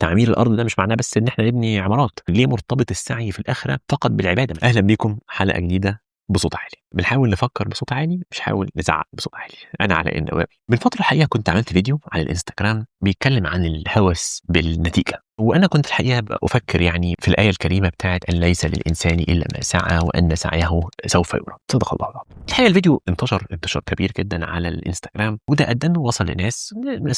تعمير الارض ده مش معناه بس ان احنا نبني عمارات. ليه مرتبط السعي في الاخره فقط بالعباده؟ اهلا بيكم حلقه جديده بصوت عالي. بنحاول نفكر بصوت عالي، مش حاول نزعق بصوت عالي. انا علاء النوابي. من فتره الحقيقه كنت عملت فيديو على الانستغرام بيتكلم عن الهوس بالنتيجه، وانا كنت الحقيقه افكر يعني في الايه الكريمه بتاعت ان ليس للانسان الا ما سعى وان سعيه سوف يرى. صدق الله العظيم. الحقيقه الفيديو انتشر كبير جدا على الانستغرام، وده ادى انه وصل لناس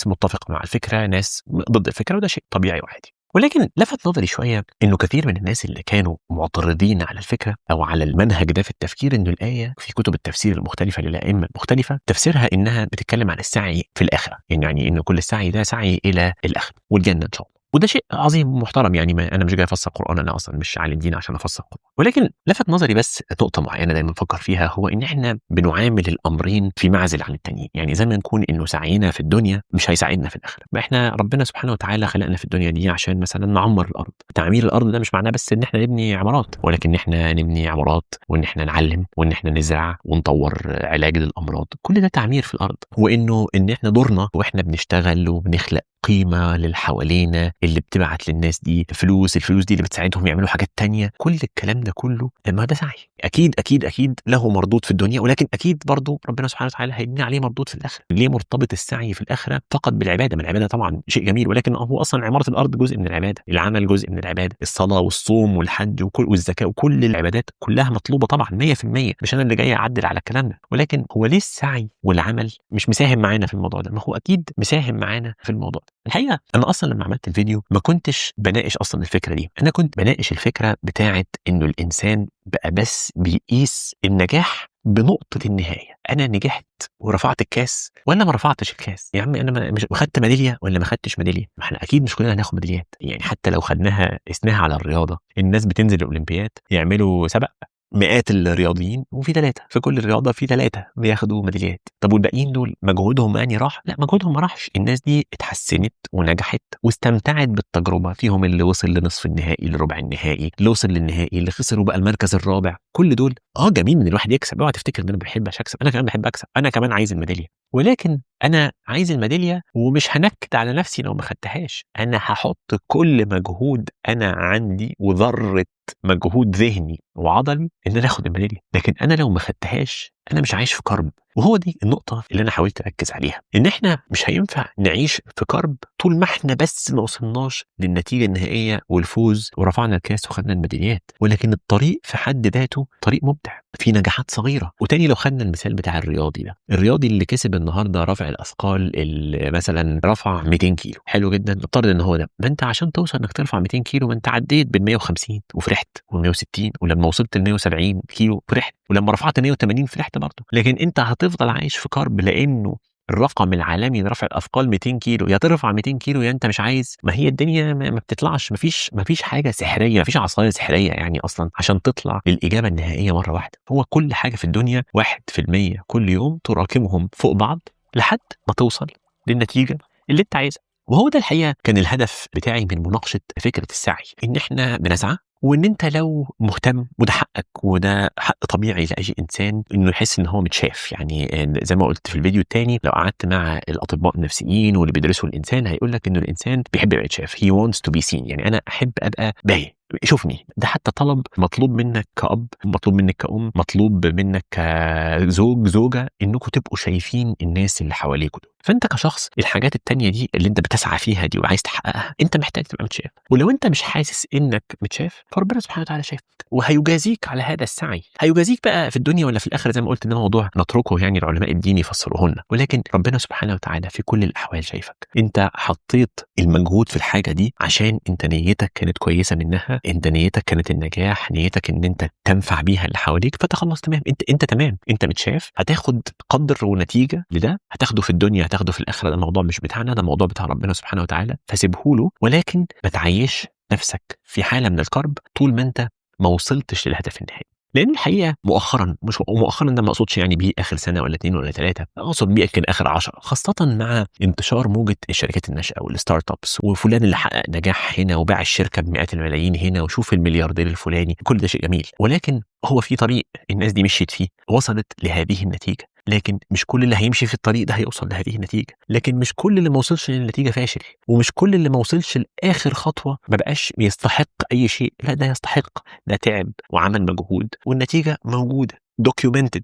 متفقه مع الفكره، ناس ضد الفكره، وده شيء طبيعي وعادي. ولكن لفت نظري شويه انه كثير من الناس اللي كانوا معترضين على الفكره او على المنهج ده في التفكير، انه الايه في كتب التفسير المختلفه للائمه المختلفه تفسيرها انها بتتكلم عن السعي في الاخره، يعني انه كل السعي ده سعي الى الاخره والجنه ان شاء الله. وده شيء عظيم ومحترم، يعني ما انا مش جاي افسر قران، انا اصلا مش عالم دين عشان افسر قران. ولكن لفت نظري بس نقطه معينه دايما بفكر فيها، هو ان احنا بنعامل الامرين في معزل عن التانيين. يعني زي ما نكون انه سعينا في الدنيا مش هيساعدنا في الاخره. احنا ربنا سبحانه وتعالى خلقنا في الدنيا دي عشان مثلا نعمر الارض. تعمير الارض ده مش معناه بس ان احنا نبني عمارات، ولكن احنا نبني عمارات وان احنا نعلم وان احنا نزرع ونطور علاج للامراض. كل ده تعمير في الارض، وانه ان احنا دورنا واحنا بنشتغل وبنخلق قيمة للي حوالينا، اللي بتبعت للناس دي فلوس، الفلوس دي اللي بتساعدهم يعملوا حاجات تانية. كل الكلام ده كله ما ده سعي، اكيد له مردود في الدنيا، ولكن اكيد برضو ربنا سبحانه وتعالى هيبني عليه مردود في الاخره. ليه مرتبط السعي في الاخره فقط بالعباده؟ ما العباده طبعا شيء جميل، ولكن هو اصلا عماره الارض جزء من العباده، العمل جزء من العباده، الصلاه والصوم والحج والزكاه وكل العبادات كلها مطلوبه طبعا 100%. مش انا اللي جاي اعدل على الكلام ده، ولكن هو ليه السعي والعمل مش مساهم معانا في الموضوع ده؟ ما هو اكيد مساهم معانا في الموضوع ده. الحقيقه انا اصلا لما عملت الفيديو ما كنتش بناقش اصلا الفكره دي، انا كنت بناقش الفكره بتاعه انه الانسان بقى بس بيقيس النجاح بنقطه النهايه. انا نجحت ورفعت الكاس ولا ما رفعتش الكاس؟ يا عم انا مش خدت ميداليه ولا ما خدتش ميداليه؟ ما احنا اكيد مش كلنا هناخد ميداليات. يعني حتى لو خدناها قسناها على الرياضه، الناس بتنزل الاولمبياد يعملوا سبق مئات الرياضيين، وفي 3 في كل رياضه، في 3 بياخدوا ميداليات. طب والباقيين دول مجهودهم يعني راح؟ لا، مجهودهم ما راحش. الناس دي اتحسنت ونجحت واستمتعت بالتجربه. فيهم اللي وصل لنصف النهائي، لربع النهائي، اللي وصل للنهائي، اللي خسر وبقى المركز الرابع. كل دول جميل ان الواحد يكسب. اوعى تفتكر ان انا ما بحبش اكسب، انا كمان بحب اكسب، انا كمان عايز الميداليه. ولكن انا عايز الميداليه ومش هنكد على نفسي لو ما خدتهاش. انا هحط كل مجهود انا عندي وذره مجهود ذهني وعضلي ان انا اخد الميداليه، لكن انا لو ما خدتهاش انا مش عايش في كرب. وهو دي النقطه اللي انا حاولت اركز عليها، ان احنا مش هينفع نعيش في كرب طول ما احنا بس ما وصلناش للنتيجه النهائيه والفوز ورفعنا الكاس وخدنا الميداليات. ولكن الطريق في حد ذاته طريق ممتع، في نجاحات صغيره. وتاني لو خدنا المثال بتاع الرياضي ده، الرياضي اللي كسب النهارده رفع الاثقال، اللي مثلا رفع 200 كيلو، حلو جدا، نفترض ان هو ده. ما انت عشان توصل انك ترفع 200 كيلو ما انت عديت بال 150 وفرحت، وال 160، ولما وصلت ل 170 كيلو فرحت، ولما رفعت 180 فرحت برضه. لكن انت هتفضل عايش في كرب، لانه الرقم العالمي لرفع الاثقال 200 كيلو. يا ترفع 200 كيلو يا انت مش عايز. ما هي الدنيا ما بتطلعش، ما فيش حاجه سحريه، ما فيش عصايه سحريه يعني اصلا عشان تطلع للاجابه النهائيه مره واحده. هو كل حاجه في الدنيا 1% كل يوم تراكمهم فوق بعض لحد ما توصل للنتيجه اللي انت عايزها. وهو ده الحقيقه كان الهدف بتاعي من مناقشه فكره السعي، ان احنا بنسعى، وان انت لو مهتم وده حقك وده حق طبيعي لاي انسان انه يحس ان هو متشاف. يعني زي ما قلت في الفيديو الثاني، لو قعدت مع الاطباء النفسيين واللي بيدرسوا الانسان هيقول لك انه الانسان بيحب يبقى يتشاف. he wants to be seen، يعني انا احب ابقى باين، شوفني. ده حتى طلب مطلوب منك كأب، مطلوب منك كأم، مطلوب منك كزوج زوجة، انكم تبقوا شايفين الناس اللي حواليكوا دول. فانت كشخص الحاجات التانية دي اللي انت بتسعى فيها دي وعايز تحققها، انت محتاج تبقى متشاف. ولو انت مش حاسس انك متشاف فربنا سبحانه وتعالى شايفك وهيجازيك على هذا السعي. هيجازيك بقى في الدنيا ولا في الاخره، زي ما قلت، ان موضوع نتركه يعني العلماء الدين يفسروه لنا. ولكن ربنا سبحانه وتعالى في كل الاحوال شايفك. انت حطيت المجهود في الحاجه دي عشان انت نيتك كانت كويسه منها، انت نيتك كانت النجاح، نيتك ان انت تنفع بيها اللي حواليك، فانت خلاص تمام، انت تمام، انت متشاف. هتاخد قدر ونتيجه لده، هتاخده في الدنيا هتاخده في الاخره. ده الموضوع مش بتاعنا، ده الموضوع بتاع ربنا سبحانه وتعالى، فسيبه له. ولكن ما تعيش نفسك في حاله من الكرب طول ما انت ما وصلتش للهدف النهائي. لان الحقيقه مؤخرا، مش مؤخرا ده ما اقصدش يعني بيه اخر سنه ولا 2 ولا 3، اقصد بيه يمكن اخر 10، خاصه مع انتشار موجه الشركات الناشئه والستارت ابس، وفلان اللي حقق نجاح هنا وباع الشركه بمئات الملايين هنا، وشوف الملياردير الفلاني. كل ده شيء جميل، ولكن هو في طريق الناس دي مشيت فيه وصلت لهذه النتيجة، لكن مش كل اللي هيمشي في الطريق ده هيوصل لهذه النتيجة، لكن مش كل اللي ما وصلش للنتيجة فاشل، ومش كل اللي ما وصلش لآخر خطوة ما بقاش يستحق أي شيء، لا ده يستحق، ده تعب وعمل مجهود والنتيجة موجودة documented،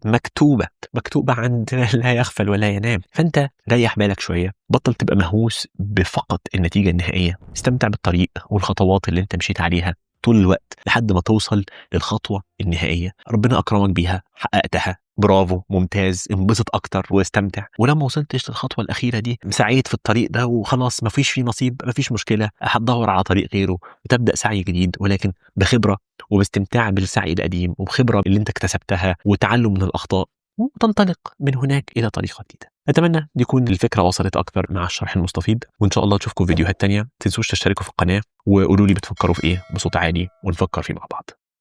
مكتوبة عند لا يغفل ولا ينام. فأنت ريح بالك شوية، بطل تبقى مهووس بفقط النتيجة النهائية، استمتع بالطريق والخطوات اللي انت مشيت عليها طول الوقت لحد ما توصل للخطوة النهائية ربنا أكرمك بيها، حققتها، برافو، ممتاز، انبسط أكتر واستمتع. ولما وصلتش للخطوة الأخيرة دي سعيت في الطريق ده وخلاص مفيش فيه نصيب، مفيش مشكلة، هتدور على طريق غيره وتبدأ سعي جديد، ولكن بخبرة وباستمتاع بالسعي القديم وبخبرة اللي انت اكتسبتها وتعلم من الأخطاء، وتنطلق من هناك إلى طريقة جديدة. أتمنى يكون الفكرة وصلت أكتر مع الشرح المستفيض، وإن شاء الله أشوفكم في فيديوهات تانية. تنسوش تشتركوا في القناة وقولوا لي بتفكروا في إيه بصوت عالي ونفكر فيه مع بعض.